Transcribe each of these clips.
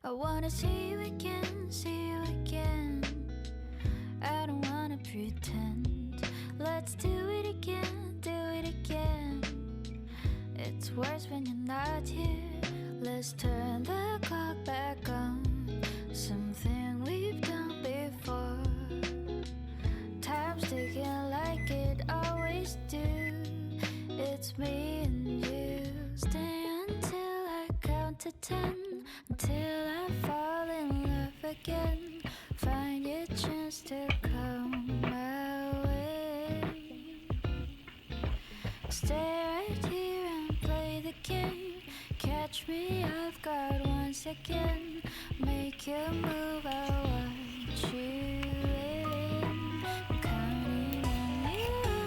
I wanna see you again, see you again. I don't wanna pretend. Let's do it again, do it again. It's worse when you're not here. Let's turn the clock back on. Something we've done before. Time's ticking like it always do. It's me and you. Stay until I count to 10. Until I fall in love again. Find your chance to come my way. Stay right here and play the game. Catch me off guard once again. Make you move, I'll watch you in. Counting on you.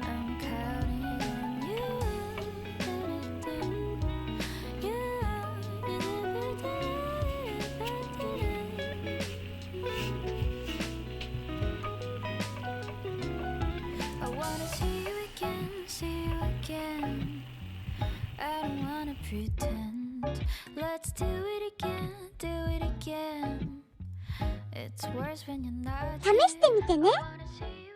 I'm counting on you. I wanna see you again, see you again. I don't wanna pretend. Let's do it again, do it again. It's worse when you're not 試してみてね。 here. I wanna see you